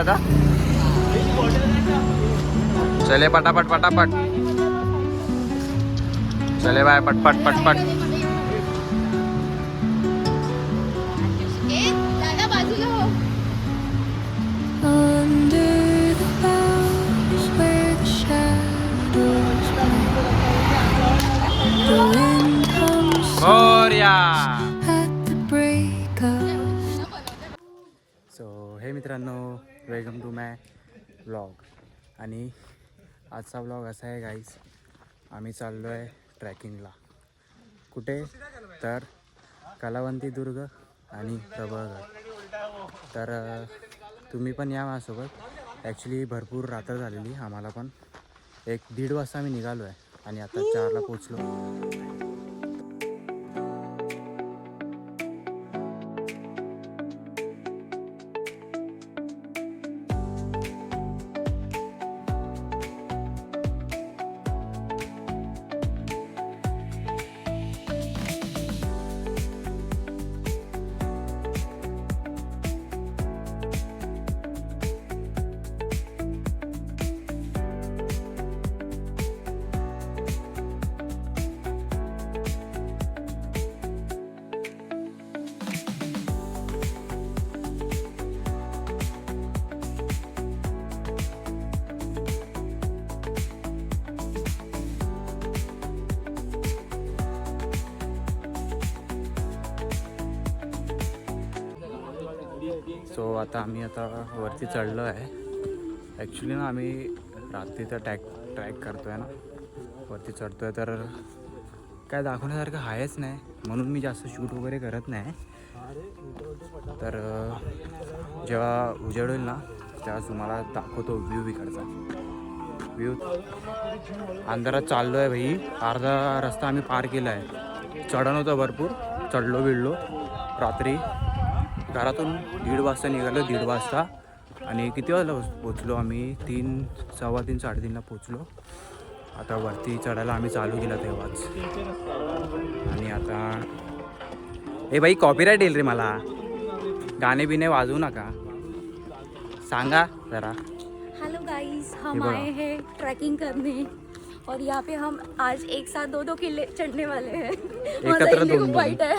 आता चले पटापट पटापट चले बाय पटपट पटपट. सो हे मित्रांनो, वेलकम टू माय व्लॉग. आणि आजचा व्लॉग असा आहे गाईज, आम्ही चाललो आहे ट्रॅकिंगला. कुठे तर कलावंती दुर्ग आणि प्रबळगड. तर तुम्ही पण या माझ्यासोबत. ॲक्च्युली भरपूर रात्र झालेली आम्हाला, पण 1-1:30 वाजता आम्ही निघालो आहे आणि आता 4ला पोचलो. सो आता आम्ही वरती चढलो आहे. ॲक्च्युली ना आम्ही रात्रीचा ट्रॅक करतो आहे ना, वरती चढतो आहे. तर काय दाखवण्यासारखं आहेच नाही, म्हणून मी जास्त शूट वगैरे करत नाही. तर जेव्हा उजेड होईल ना तेव्हा तुम्हाला दाखवतो व्ह्यू इकडचा. व्ह्यू अंधारात चाललो आहे भाई. अर्धा रस्ता आम्ही पार केला आहे. चढण होतं भरपूर, चढलो बिडलो. रात्री घरातून 1:30 वाजता निघालो, 1:30 वाजता. आणि किती वाजता पोचलो आम्ही? 3, 3:15, 3:30ला पोचलो. आता वरती चढायला आम्ही चालू केला तेव्हाच. आणि आता ए भाई कॉपीराईट येईल रे मला. गाणे बिणे वाजवू नका, सांगा जरा. हेलो गाइस, हम आए हैं ट्रैकिंग करने और यहाँ पे हम आज एक साथ 2-2 किले चढ़ने वाले हैं.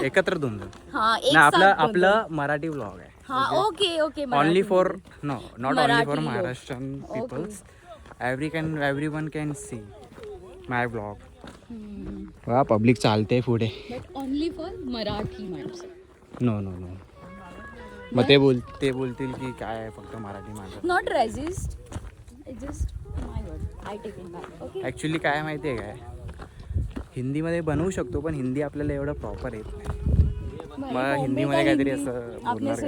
एकत्र दोन. हाँ, आपलं मराठी व्लॉग आहे. हाँ, okay. Only for not only for Maharashtrian peoples. Everyone can see my vlog. वा पब्लिक चालते पुढे. बट ओनली फॉर मराठी माणसं. नो. मग ते बोलतील की काय फक्त मराठी माणसं. Not racist, just my word, I take it back. Okay. Actually काय माहिती आहे काय, हिंदीमध्ये बनवू शकतो पण हिंदी आपल्याला एवढं प्रॉपर येत नाही. मग हिंदीमध्ये काहीतरी असं बोलणार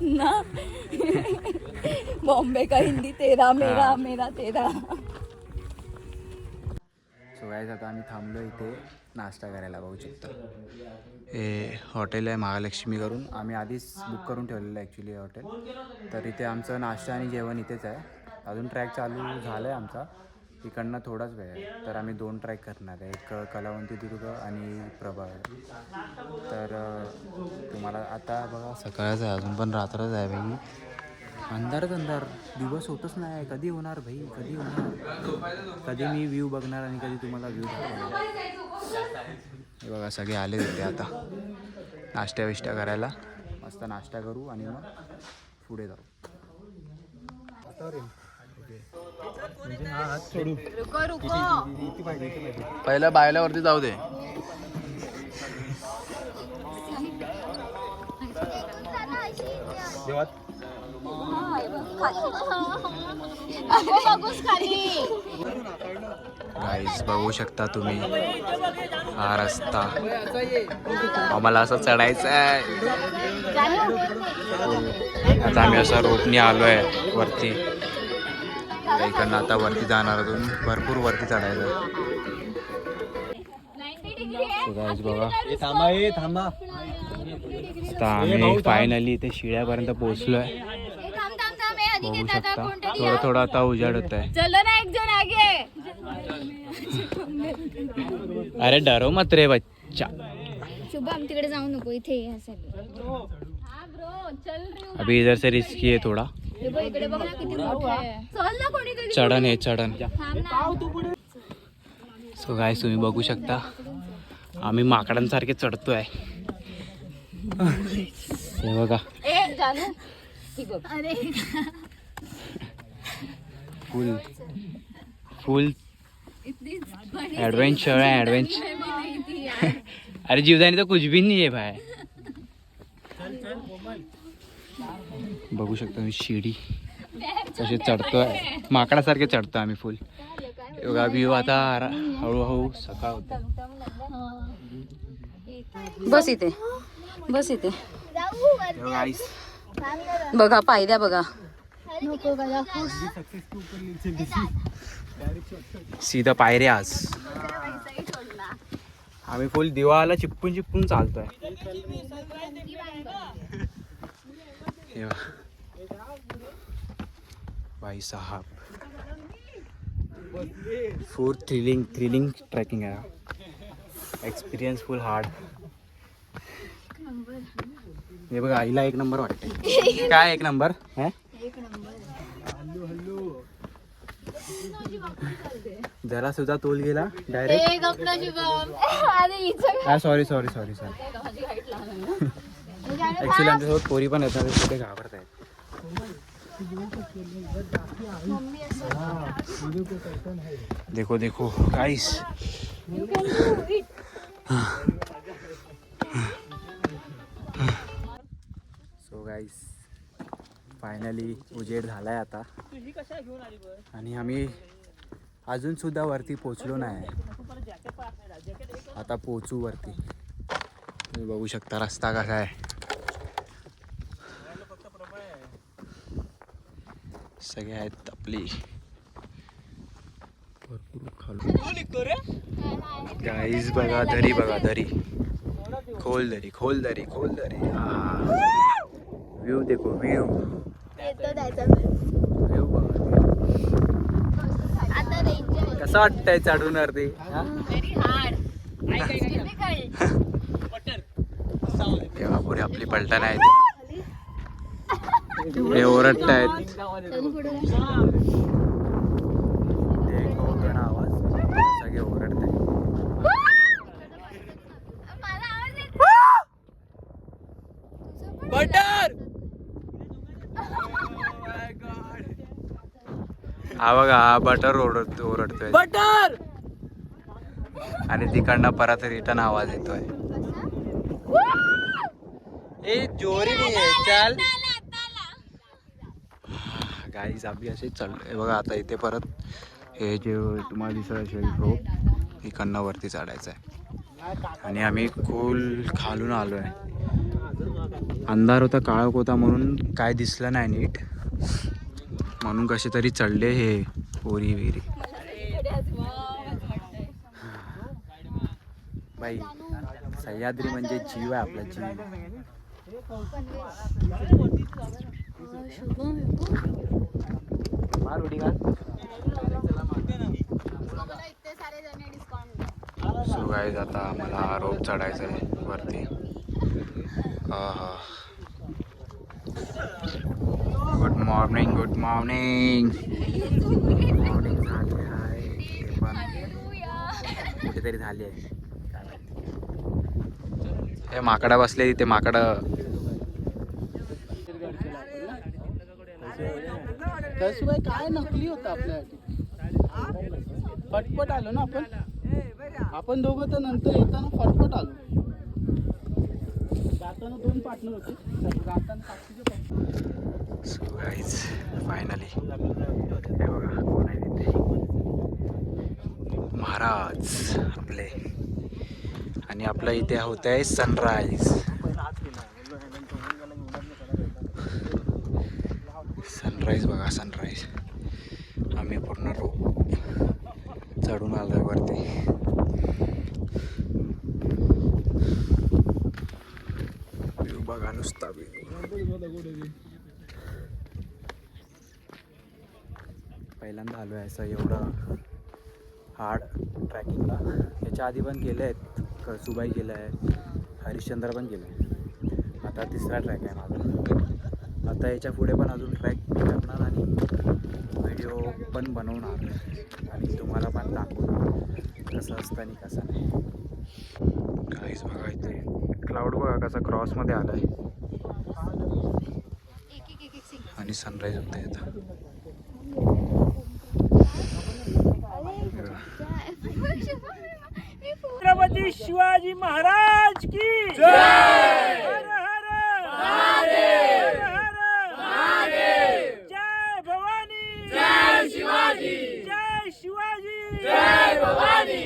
ना. बॉम्बे का हिंदी तेरा मेरा तेरा. सो गाईज आता आम्ही थांबलो इथे नाश्ता करायला. बघू शकता हे हॉटेल आहे महालक्ष्मी करून. आम्ही आधीच बुक करून ठेवलेलं आहे ॲक्च्युली हॉटेल. तर इथे आमचं नाश्ता आणि जेवण इथेच आहे. अजून ट्रॅक चालू झालं आहे आमचा, इकडनं थोडाच वेळ आहे. तर आम्ही 2 ट्रॅक करणार आहे, एक कलावंती दुर्ग आणि प्रभाग. तर तुम्हाला आता बघा सकाळच आहे, अजून पण रात्रच आहे भाई. अंधार दिवस होतच नाही. कधी होणार भाई, कधी होणार? कधी मी व्ह्यू बघणार आणि कधी तुम्हाला व्ह्यू दाखवणार. हे बघा सगळे आले तिथे आता नाश्ता विष्टा करायला. मस्त नाश्ता करू आणि मग पुढे जाऊ. पहिलं बायलावरती जाऊ दे. गाईज बघू शकता तुम्ही हा रस्ता. आम्हाला असं चढायचं आहे. आता आम्ही असा रोपनी आलो आहे वरती. इकडनं आता वरती जाणार अजून भरपूर वरती चढायचं. गाईज बघा आता आम्ही फायनली इथे शिळ्यापर्यंत पोहोचलो आहे. बघू शकता थोडं आता उजाड होत आहे. अरे डरो मत रे बच्चा. शुभम तिकडे जाऊ नको, इथे अभी इधर से रिस्की है थोड़ा. इकडे बघ ना किती मोठं आहे. चल ना कोणीतरी. चढण आहे चढण. थांब ना. सो गाईस तुम्ही बघू शकता आम्ही माकडांसारखे चढतोय. हे बघा ए जानू ही बघ. अरे फुल फुल एडवेंचर है एडवेंचर. अरे जीवदानी तो कुछ भी नहीं है भाई. बघू शकता मी शिडी कसे चढतोय माकडासारखे चढतो आम्ही फुल. योगा व्यू आता हळूहळू सकाळ होते. बस इथे बस इथे गाईस बघा पायऱ्या बघा. सीधा पायरे आज आम्ही फुल दिवाला चिपकून चिपकून चालतोय. हे बघा. भाई साहब फुल थ्रिलिंग ट्रॅकिंग आहे. एक्सपिरियन्स फुल हार्ड. हे बघा आईला एक नंबर वाटते. काय एक नंबर है. जरा सुद्धा तोल गेला direct. Sorry sorry sorry sorry. Actually आमच्यासोबत पोरी पण येतात कुठे घाबरत आहेत. देखो देखो गाइस. सो गाइस फायनली उजेड झालाय आता आणि आम्ही अजून सुद्धा वरती पोचलो नाही. आता पोचू वरती. तुम्ही बघू शकता रस्ता कसा आहे. सगळे आहेत आपली भरपूर खाली. गाईज बघा दरी बघा दरी. खोल दरी खोल दरी खोल दरी. व्ह्यू देखो व्ह्यू. व्ह्यू बघा. कसं वाटतंय चढून वरती. तेव्हा पुढे आपली पलटण आहे. हे ओरडतायत. आवाज सगळे ओरडतायत. बटर. हा बघा हा बटर ओरडतोय बटर. आणि तिकडनं परत रिटर्न आवाज येतोय. ए जोरी नाही आहे चाल. गाईज आम्ही असे चढलोय बघा. आता इथे परत हे जे तुम्हाला दिसत असेल रोप इकडनं वरती चढायचं आहे. आणि आम्ही खोल खालून आलो आहे. अंधार होता काळोख होता म्हणून काय दिसलं नाही नीट. म्हणून कसे तरी चढले हे पोरी विरी. बाई सह्याद्री म्हणजे जीव आहे आपला जीव. मार उडी का. सो गाईज आता मला रोप चढायचं आहे वरती. Good morning good morning. Morning झाली आहे ते पण कुठेतरी झाली आहे. हे माकडा बसले तिथे माकडा. काय नकली होतं आपल्यासाठी. फटफट आलो ना आपण दोघं तर नंतर येताना फटफट आलो. जाताना 2 पार्टनर होते. जाताना सो गाईज फायनली हे बघा कोण आहे तिथे. महाराज आपले. आणि आपलं इथे होत आहे सनराईज. सनराईज बघा सनराईज. आम्ही पूर्ण रोप चढून आलोय वरती. व्ह्यू बघा नुसता व्ह्यू. पहिल्यांदा आलो आहे असं एवढं हार्ड ट्रॅकिंगला. याच्या आधी पण केले आहेत. कळसुबाई केलं आहे. हरिश्चंद्र पण केलं आहे. आता 3रा ट्रॅक आहे माझा. आता याच्या पुढे पण अजून ट्रॅक पण बनवणार आणि तुम्हाला पण दाखवणार कसं असतं आणि कसं नाही. काहीच बघा इथे क्लाउड बघा कसा क्रॉसमध्ये आला आहे आणि सनराईज होत आहे आता. छत्रपती शिवाजी महाराज की जय. हर हर महादेव. हर हर महादेव. जय भवानी. जय शिवाजी. जय शिवाजी. जय भवानी.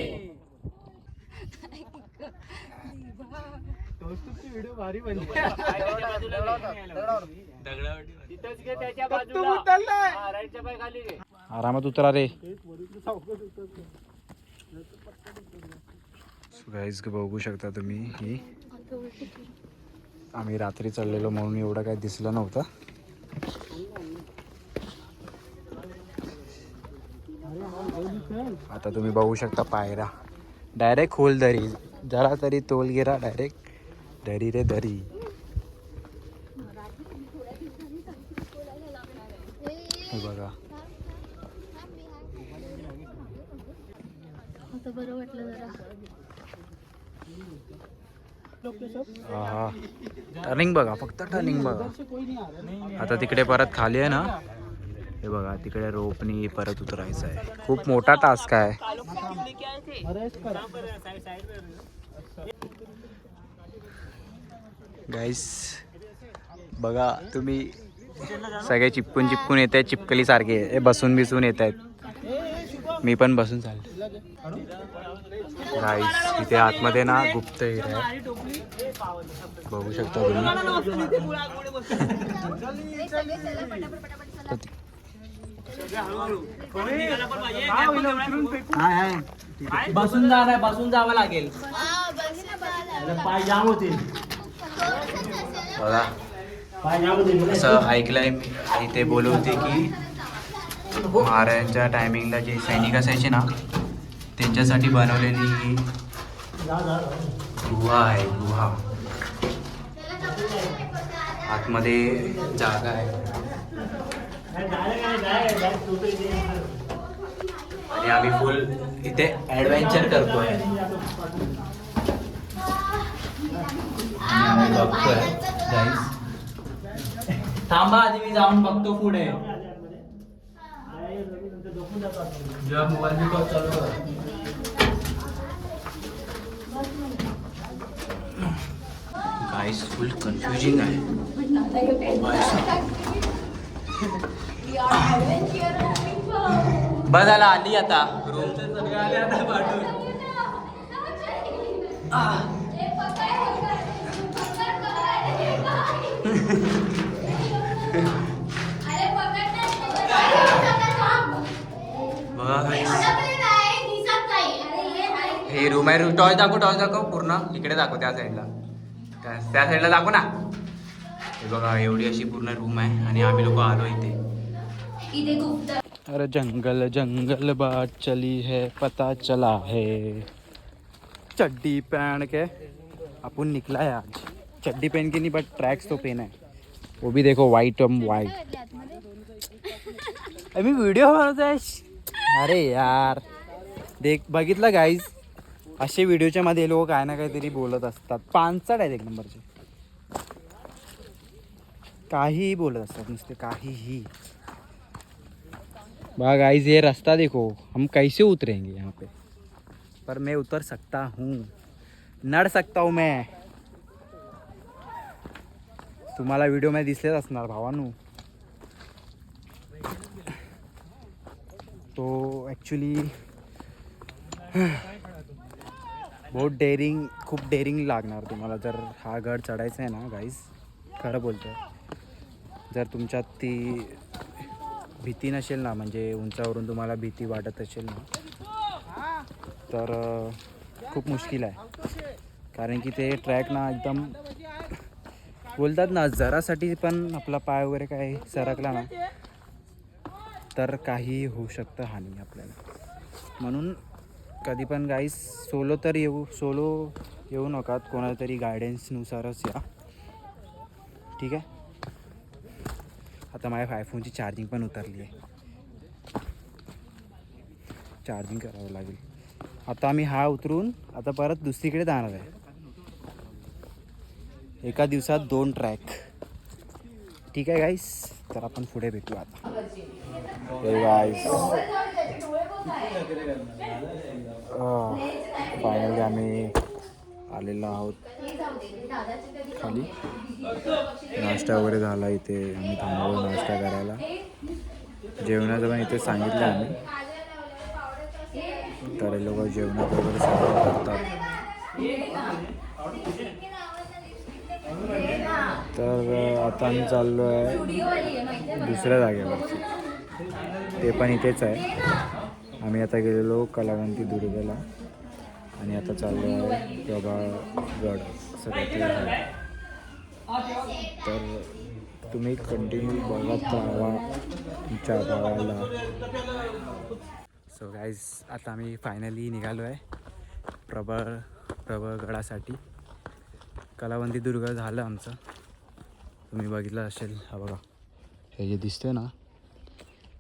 व्हिडिओ भारी बनली. तिथंच घे त्याच्या बाजूला. हा, राईटच्या पाय खाली घे. आरामात उतरा रे. गाईज बघू शकता तुम्ही ही आम्ही रात्री चढलेलो म्हणून एवढं काही दिसलं नव्हतं. आता तुम्ही बघू शकता पायऱ्या डायरेक्ट खोल दरी. जरा तरी तोल गेला डायरेक्ट दरी रे दरी. हे बघा बरं वाटलं जरा. हा टर्निंग बघा फक्त टर्निंग बघा. आता तिकडे परत खाली आहे ना हे बघा तिकडे रोपनी परत उतरायचं आहे. खूप मोठा टास्क आहे. गाईस बघा तुम्ही सगळे चिपकून चिपकून येत आहेत चिपकली सारखे बसून बिसून येत आहेत. मी पण बसून चाललो. गाईस इथे आतमध्ये ना गुप्त हिरा आहे बघू शकता तुम्ही. बसून जाणार बसून जावं लागेल. पाय जाम होतील. बघा असं ऐकलंय मी इथे बोलत होते की महाराजांच्या टायमिंगला जे सैनिक असायचे ना त्यांच्यासाठी बनवलेली ही गुहा आहे. गुहा आतमध्ये जागा आहे आणि आम्ही फुल इथे ॲडव्हेंचर करतोय आणि आम्ही बघतोय गाईस. थांबा आधी मी जाऊन बघतो पुढे. गाईस फुल कन्फ्युजिंग आहे. बस झाला आली आता रूम. बघा हे रूम आहे. टॉर्च दाखव पूर्ण इकडे दाखव त्या साईडला दाखव ना. हे बघा एवढी अशी पूर्ण रूम आहे आणि आम्ही लोक आलो इथे. अरे जंगल जंगल बात चली है पता चला है. चड्डी पहन के अपन निकला है आज. चड्डी पहन के नहीं बट ट्रैक्स तो पहना है वो भी देखो वाइट वाइट. मी व्हिडिओ बनवतोय. अरे यार देख बघितलं गाईज असे व्हिडिओच्या मध्ये लोक काय ना काहीतरी बोलत असतात. पांचट आहेत एक नंबरचे. काहीही बोलत असतात नुसते काहीही. बा गाइस ये रास्ता देखो हम कैसे उतरेंगे यहाँ पे. पर मैं उतर सकता हूँ नड सकता हूँ मैं. तुम्हाला व्हिडिओ मध्ये दिसलेच असणार भावांनो. तो ॲक्च्युली बहुत डेअरिंग खूप डेअरिंग लागणार तुम्हाला जर हा गड चढायचा आहे ना गाईस. खरं बोलतो जर तुमच्यात ती भीती नसेल ना म्हणजे उंचावरून तुम्हाला भीती वाटत असेल ना तर खूप मुश्किल आहे. कारण की ते ट्रॅक ना एकदम बोलतात ना जरासाठी पण आपला पाय वगैरे काय सरकला ना तर काही होऊ शकतं हानी आपल्याला. म्हणून कधी पण गाईस सोलो येऊ नका. कोणाला तरी गायडन्सनुसारच या. ठीक आहे. आता माझ्या आयफोनची चार्जिंग पण उतरली आहे. चार्जिंग करावं लागेल. आता आम्ही हा उतरून आता परत दुसरीकडे जाणार आहे. एका दिवसात 2 ट्रॅक. ठीक आहे गाईस, तर आपण पुढे भेटू आता. हे गाईस फायनली आम्ही आलेलो आहोत खाली. नाश्ता वगैरे झाला इथे. आम्ही थांबलो नाश्ता करायला. जेवणाचं पण इथे सांगितलं आम्ही, तर हे लोक जेवणाचं वगैरे सर्व करतात. तर आता आम्ही चाललो आहे दुसऱ्या जागेवरती. ते पण इथेच आहे. आम्ही आता गेलेलो कलावंती दुर्गला आणि आता चाललो आहे प्रभागड असं काहीतरी आहे. तर तुम्ही कंटिन्यू बघत राहा तुमच्या भावाला. सो गाईज, आता आम्ही फायनली निघालो आहे प्रभागडासाठी. कलावंती दुर्ग झालं आमचं. तुम्ही बघितलं असेल, हा बघा हे जे दिसते ना,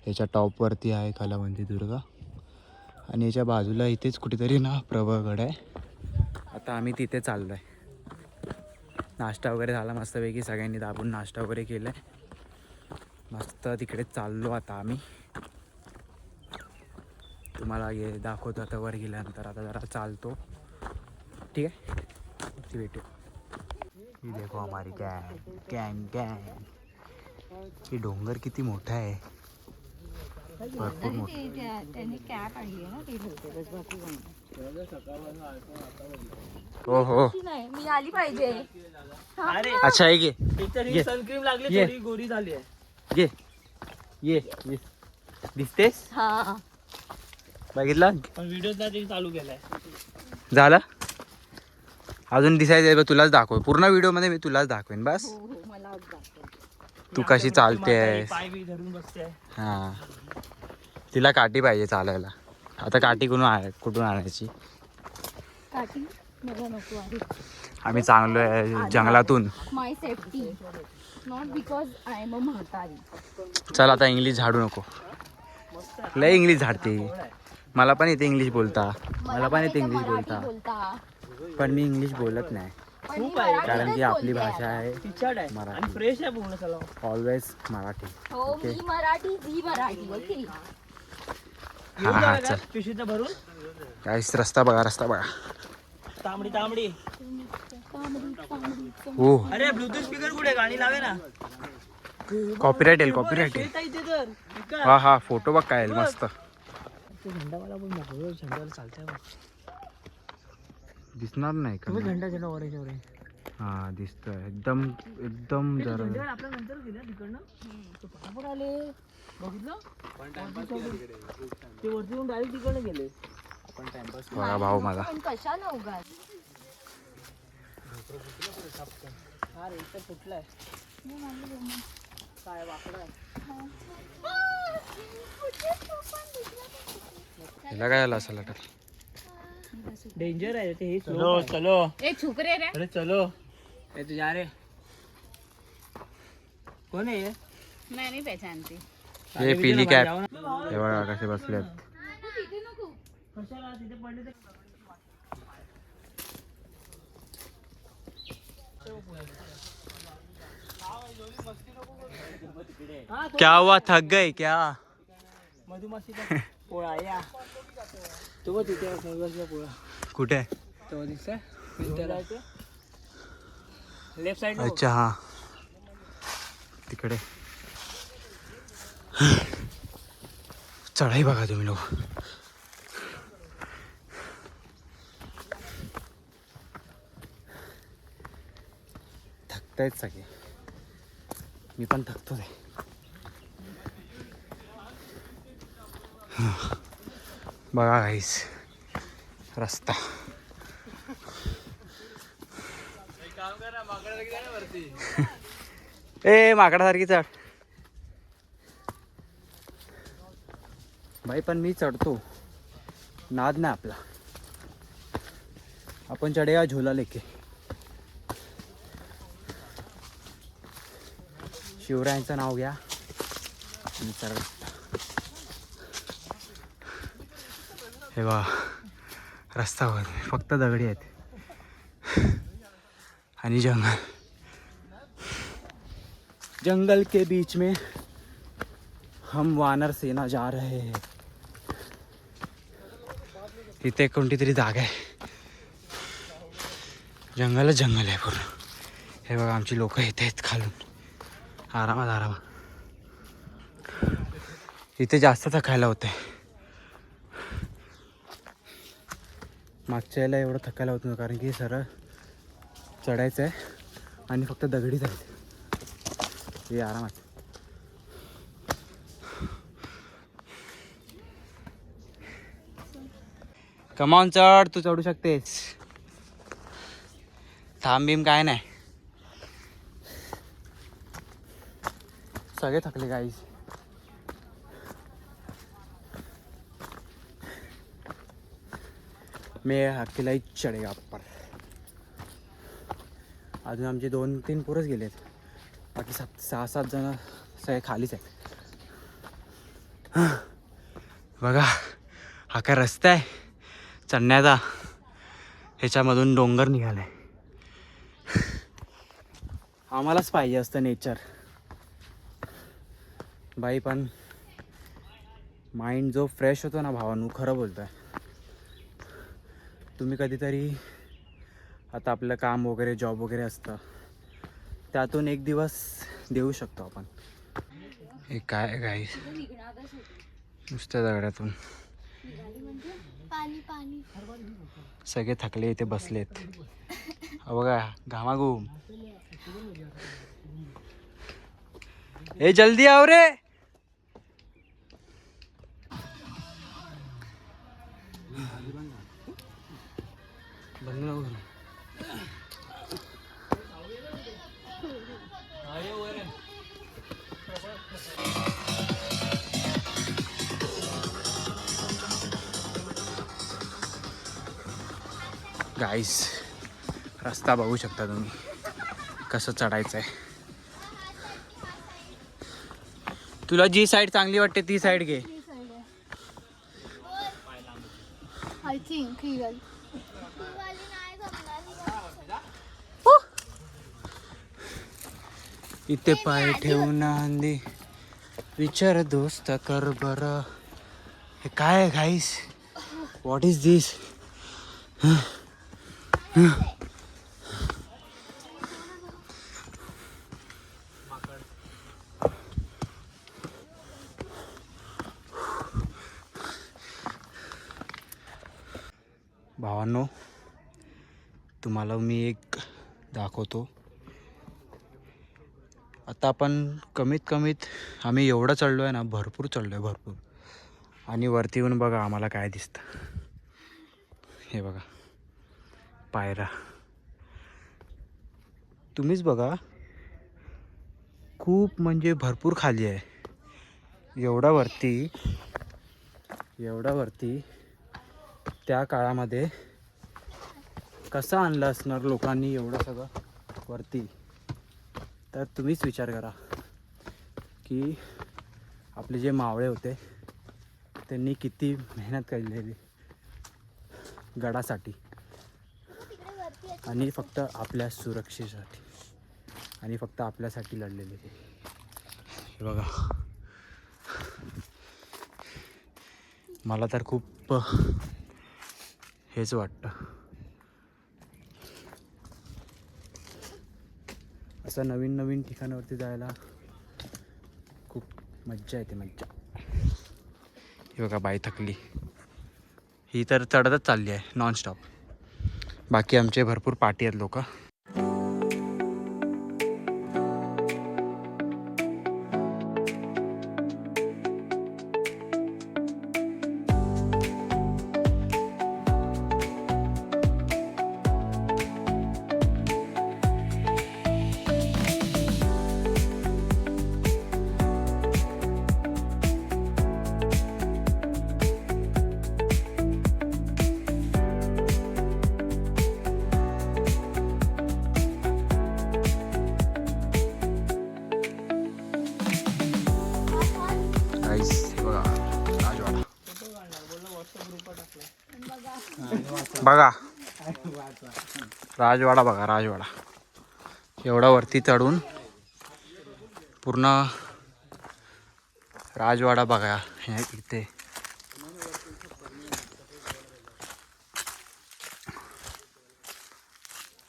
ह्याच्या टॉपवरती आहे कलावंती दुर्ग आणि याच्या बाजूला इथेच कुठेतरी ना प्रभागड आहे. आता आम्ही तिथे चाललो आहे. नाश्ता वगैरे झाला मस्तपैकी, सगळ्यांनी दाबून नाश्ता वगैरे केला आहे. मस्त तिकडे चाललो आता आम्ही. तुम्हाला हे दाखवतो आता वर गेल्यानंतर. आता जरा चालतो. ठीक आहे, ती भेटू. ही देखो हमारी गँग गँग गँग. ही डोंगर किती मोठा आहे, भरपूर मोठा. त्यांनी कॅप आणली आहे ना, ती ठेवते बस, बाकी हो हो, नाही. मी आली पाहिजे. अच्छा आहे घे सनक्रीम लागली, थोडी गोरी झाली आहे. घे ये दिसतेस. हा, बघितलं पण व्हिडिओ चालू केलाय. झालं. अजून दिसायचं आहे, तुलाच दाखव. पूर्ण व्हिडिओमध्ये मी तुलाच दाखवेन बस. मला तू कशी चालतेस. पाय बी धरून बसते. हां, तिला काठी पाहिजे चालायला. आता काठी कुठून आणायची. काठी मला नको आहे. आम्ही चांगलो आहे जंगलातून. My safety, not because I am a म्हातारी. चल आता इंग्लिश झाडू नको. लय इंग्लिश झाडते. मला पण येते इंग्लिश बोलता. मला पण येते इंग्लिश बोलता, पण मी इंग्लिश बोलत नाही. कारण की आपली भाषा आहे मराठी. फ्रेश आहे पूर्ण. चला, ऑलवेज मराठी. हो, मी मराठी, जी मराठी. ओके. हां हां, चल. पिशवीत भरून काहीच रस्ता बघा, रस्ता बघा. तांबडी तांबडी. हो, अरे ब्लूटूथ स्पीकर कुठे, गाणी लावे ना. कॉपीराइट येईल, कॉपीराइट येईल. हा हा, फोटो बघ काय मस्त. झेंडावाला पण मोकळं, झेंडावाला चालतंय दिसणार नाही का. झेंडा ऑरेंज ऑरेंज. हा दिसतोय एकदम एकदम जरा. आपल्या नंतर गेल्या तिकडनं पटापट आले. बघितलं ते वरती येऊन डायरेक्ट तिकडनं गेले. बघा भाऊ मला. पण कशाला उगाच. हा रे, इथं फुटलाय काय वाकडा आहे. हिला काय झालं असं लटक. डेंजर आहे ते. हे चलो चलो, ए छुप रे. अरे चलो. ए तू जा रे. कोण आहे? मैं नहीं पहचानती. हे पिली कॅप. हे बघा कसे बसलेत. कशाला तिथे पडले. क्या हुआ, थक गए क्या. मधुमाशीचा पोळा या. तो बघ तिथे मधुमाशीचा पोळा कुठे. तो दिसतोय लेफ्ट साइड. अच्छा हा, तिकडे. चढाई बघा तुम्ही लोक. थकतायत सगळे. मी पण थकतो आहे. बघा गाईस रस्ता. ए माकडासारखी चढ भाई. पण मी चढतो, नाद नाही आपला. आपण चढेगा झोला लेके. शिवरायांचं नाव घ्या आणि चढ. हे बा रस्ता फक्त दगडी आहेत आणि जंगल के बीच में हम वानर सेना जा रहे हैं. इथे कोणती तरी जागा आहे. जंगल आहे पूर्ण. हे बघा आमची लोक इथे आहेत खालून आरामात. इथे जास्त थकायला होते. मागच्या याला एवढं थकायला होत नव्हतं कारण की सरळ चढायचं आहे आणि फक्त दगडी जायचं. हे आरामात. कमावून चढ, तू चढू शकतेस. थांब बीम काय नाही. सगळे थकले गाईस. मी अकेला ही चढेगा पर. अजून आमचे 2-3 पोरच गेलेत. बाकी 6-7 जण सगळे खालीच आहेत. बघा हा काय रस्ता आहे चढण्याचा. ह्याच्यामधून डोंगर निघालाय. आम्हालाच पाहिजे असतं नेचर बाई. पण माइंड जो फ्रेश होतो ना भावानू, खरं बोलतोय. तुम्ही कधीतरी आता आपलं काम वगैरे जॉब वगैरे असतं त्यातून एक दिवस देऊ शकतो आपण. हे काय गाईस नुसत्या दगडातून सगळे थकले इथे बसलेत. बघा घामाघूम. ए जल्दी आओ रे. गाईस रस्ता बघू शकता तुम्ही कसं चढायचं आहे. तुला जी साईड चांगली वाटते ती साईड घे. इथे पाय ठेवून अंदी विचार दोस्त कर बर. हे काय आहे गाईस? व्हॉट इज दिस? भावांनो तुम्हाला मी एक दाखवतो. आता आपण कमीत आम्ही एवढं चढलो आहे ना, भरपूर चढलो आहे भरपूर. आणि वरती येऊन बघा आम्हाला काय दिसतं. हे बघा पायरा. तुम्हीच बघा खूप म्हणजे भरपूर खाली आहे. एवढा वरती त्या काळामध्ये कसं आणलं असणार लोकांनी एवढं सगळं वरती. तर तुम्हीच विचार करा की आपले जे मावळे होते त्यांनी किती मेहनत केलेली गडासाठी आणि फक्त आपल्या सुरक्षेसाठी आणि फक्त आपल्यासाठी लढलेले ते. हे बघा मला तर खूप हेच वाटतं. असं नवीन ठिकाणावरती जायला खूप मज्जा येते मज्जा. हे बघा बाई थकली. ही तर चढतच चालली आहे नॉनस्टॉप. बाकी आमचे भरपूर पार्टी आहेत लोक. बघा राजवाडा, बघा राजवाडा. एवढा वरती चढून पूर्ण राजवाडा बघा हे इथे.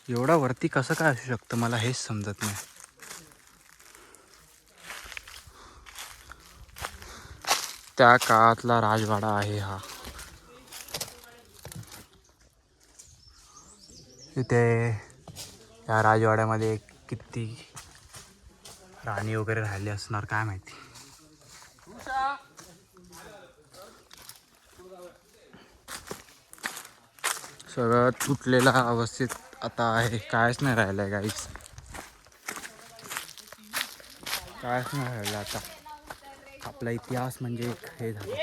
एवढा वरती कसं काय असू शकतं मला हेच समजत नाही. त्या काळातला राजवाडा आहे हा. इथे या राजवाड्यामध्ये किती राणी वगैरे राहिली असणार काय माहिती. सगळं तुटलेला अवस्थेत आता आहे. कायच नाही राहिलं आहे गाईस. कायच नाही राहिलं आता. आपला इतिहास म्हणजे एक हे झालं.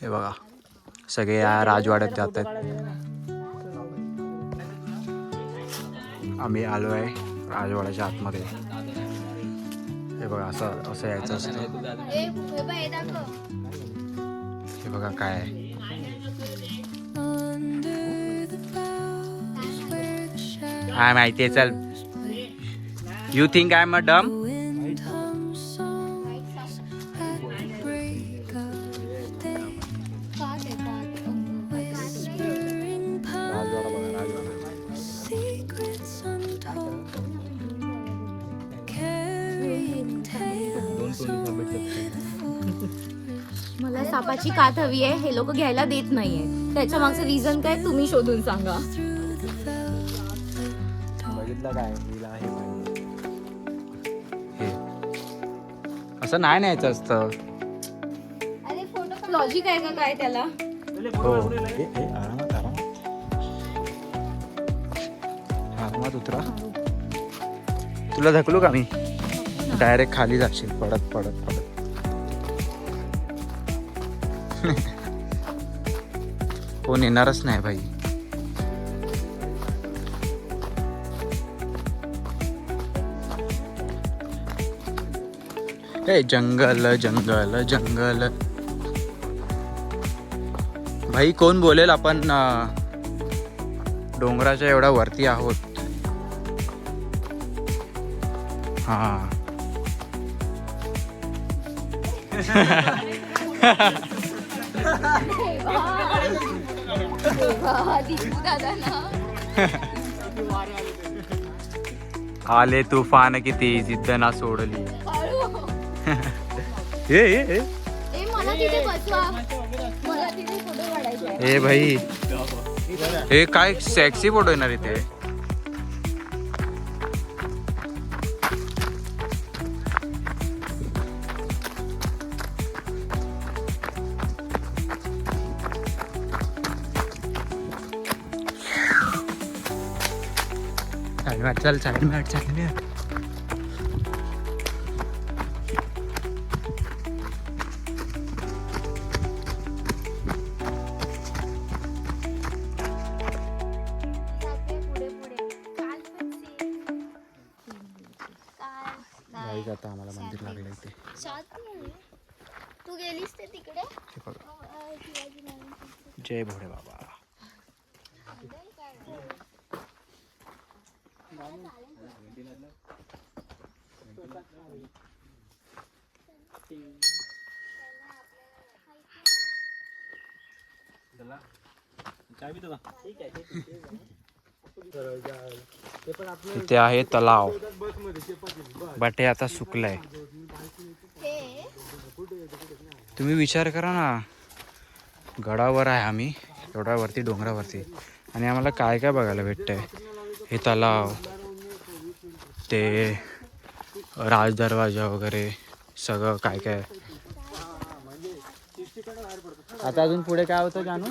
हे बघा सगळे या राजवाड्यात जात आहेत. आम्ही आलो आहे राजवाड्याच्या आतमध्ये. हे बघा असं असं यायचं असतं. हे बघा काय आहे. काय माहिती आहे. चल यू थिंक आय एम अ डम. राजवाडा बघा राजवाडा. मला सापाची कात हवी आहे. हे लोक घ्यायला देत नाहीये. त्याच्या मागचं रिझन काय तुम्ही शोधून सांगा. बघितलं काय हिला हे हे असं नाही न्यायचं असतं. लॉजिक आहे का काय त्याला. हो आरामात आरामात आरामात उतरा. तुला ढकलू का मी. डायरेक्ट खाली जाशील पडत पडत पडत. कोण येणारच नाही भाई. हे जंगल जंगल जंगल. भाई कोण बोलेल आपण डोंगराच्या एवढ्या वरती आहोत. हा आले तुफान किती जिद्द ना सोडली. ए भाई हे काय सेक्सी फोटो येणार इथे. चल साइड में हट साइड में हट. आता आम्हाला मंदिर लागलं इथे. तू गेलीस ते तिकडे. जय भोळे बाबा. इथे आहे तलाव. बट हे आता सुकलंय. तुम्ही विचार करा ना. गडावर आहे आम्ही एवढ्या वरती डोंगरावरती आणि आम्हाला काय काय बघायला भेटतंय. हे तलाव ते राज दरवाजा वगैरे सगळं काय काय. आता अजून पुढे काय होतं जानू.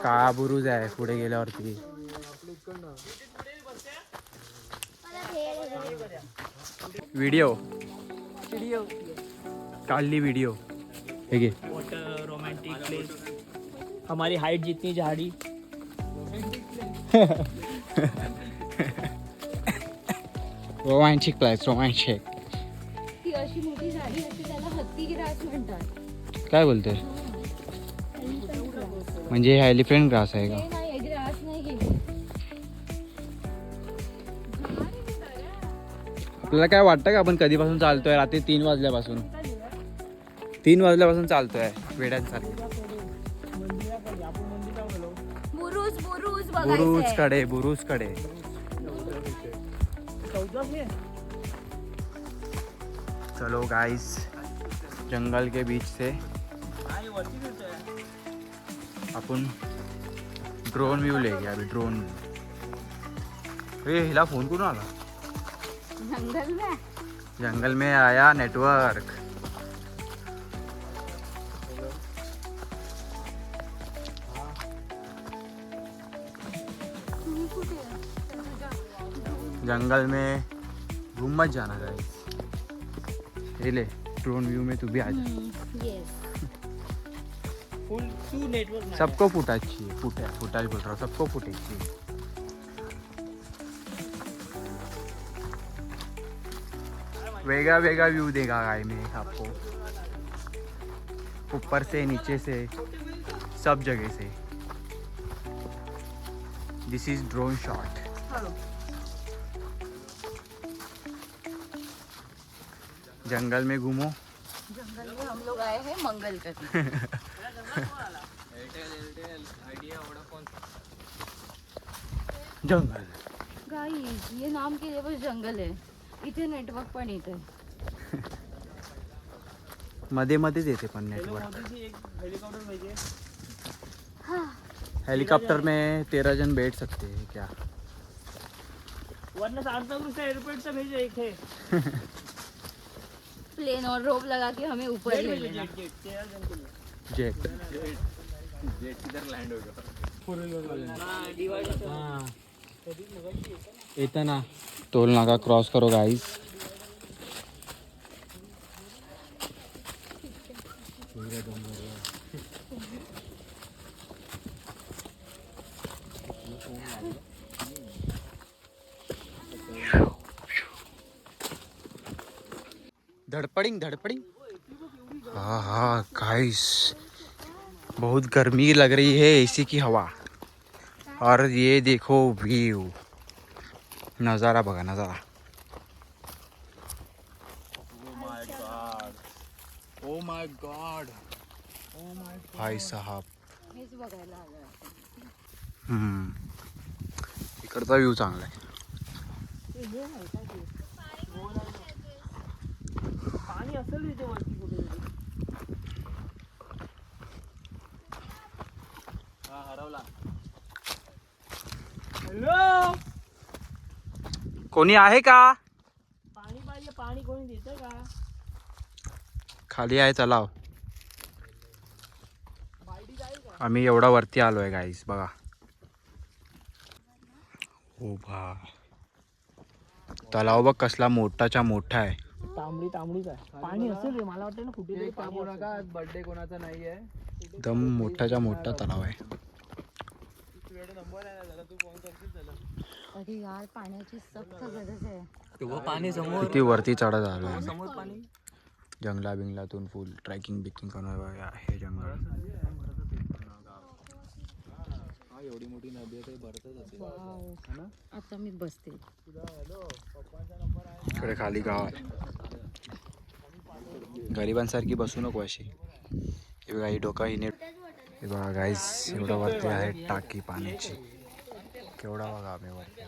काळा बुरुज आहे पुढे गेल्यावरती. व्हिडिओ काढली व्हिडिओ. हे घे. Romantic place. हमारी हाइट जितनी झाड़ी. Romantic place romantic. अशी मोठी झाडी असते त्याला हत्ती ग्रास म्हणतात. काय बोलते? Elephant grass. म्हणजे हे एलिफंट ग्रास आहे का? हे नाही ग्रास नाही हे. आपल्याला काय वाटतं का आपण कधीपासून चालतोय? रात्री 3 वाजल्यापासून. 3 वाजल्यापासून चालतोय वेड्यांसारखे. बुरुज बुरुज बघायचंय. कडे, बुरुज कडे. चलो गाइस, जंगल के बीच से अपन ड्रोन व्यू ले गया. अभी ड्रोन. हिला फोन करून आला. जंगल में आया नेटवर्क. जंगल में घूम मत जाना गाइस. ये ले ड्रोन व्यू में तू भी आ जा. येस. फुल नेटवर्क सबको फुटेज चाहिए. फुटेज बोल रहा हूँ, सबको फुटेज चाहिए. वेगा वेगा व्यू देगा गाय में आपको, ऊपर से नीचे से सब जगह से. दिस इज ड्रोन शॉट. जंगल में घूमो. जंगल में हम लोग आए हैं मंगल करने. जंगल. गाइस ये नाम के लिए बस जंगल है. इथे नेटवर्क पण येते. मध्ये मध्येच येते पण नेटवर्क. हेलिकॉप्टर पाहिजे. हेलीकॉप्टर में 13 जन बैठ सकते हैं क्या? वरना सांताक्रूज से एयरपोर्ट से भेजो एक है. प्लेन और रोप लगा के हमें ऊपर ले लेना. जेट 13 जन के लिए. जेट. येताना टोल नाका क्रॉस करो गाइस. धड़पड़िंग धड़पड़िंग. हाँ हाँ गाइस, बहुत गर्मी लग रही है. एसी की हवा. और ये देखो व्यू, नज़ारा बघा नज़ारा. Oh my God. भाई साहब. हेच बघायला आलोय. इकडचा व्ह्यू चांगला आहे. पाणी असेल तिथे वरती कुठे. हा हरवला. हॅलो, कोणी आहे का? पाणी पाहिजे. पाणी कोणी देतं का? खाली आहे तलाव. आम्ही एवढा वरती आलो आहे गाईस बघा. ओ भा, तलाव बघ कसला मोठाच्या मोठा आहे. तांबडीच आहे. पाणी असेल रे, मला वाटतं ना कुठे बर्थडे कोणाचा नाहीये. एकदम मोठाच्या मोठा तलाव आहे. अरे यार पाण्याची सक्त गरज आहे. तेव्हा पाणी समोर. किती वरती चढत आलो आहे. समोर पाणी. जंगला बिंगलातून फुल ट्रॅकिंग बिकिंग करून हे जंगल. एवढी मोठी नदी आहे ते भरतच असेल. वाव. आता मी बसते. इकडे खाली गाव आहे. गरिबांसारखी बसू नको अशी. हे बघा ही डोका हिने. हे बघा गाईस, एवढं वरती आहे टाकी पाण्याची. केवढा बघा आम्ही वरती.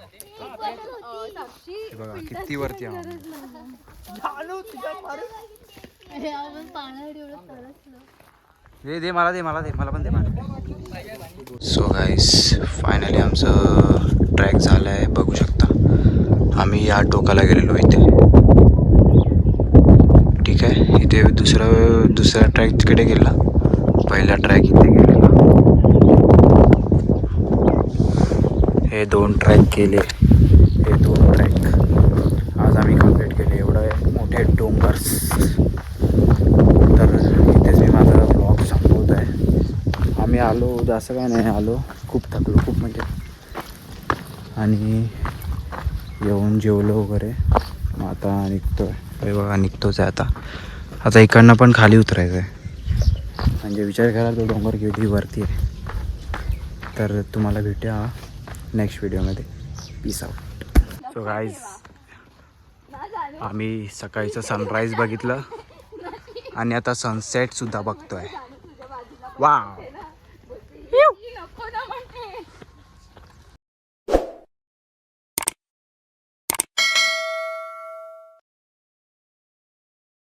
हे बघा किती वरती आहे. दे मला पण दे पाणी. सो गाईस, फायनली आमचं ट्रॅक झालं आहे बघू शकता. आम्ही या टोकाला गेलेलो इथे. ठीक आहे, इथे दुसरा ट्रॅक तिकडे गेला. पहिला ट्रॅक इथे गेलेला. हे 2 ट्रॅक केले. हे 2 ट्रॅक आज आम्ही कंप्लीट केले. एवढं मोठे डोंगर्स. तर इथेच मी माझा ब्लॉग संपवत आहे. आम्ही आलो जास्त काय नाही आलो, खूप थकलो खूप म्हणजे. आणि येऊन जेवलो वगैरे. मग आता निघतोय. हे बघा निघतोच आहे आता इकडनं पण खाली उतरायचं आहे. म्हणजे विचार करा तो डोंगर किती वरती आहे. तर तुम्हाला भेटूया नेक्स्ट व्हिडिओमध्ये. Peace out. सो गाईज आम्ही सकाळीचं सनराईज बघितलं आणि आता सनसेटसुद्धा बघतोय. वाव.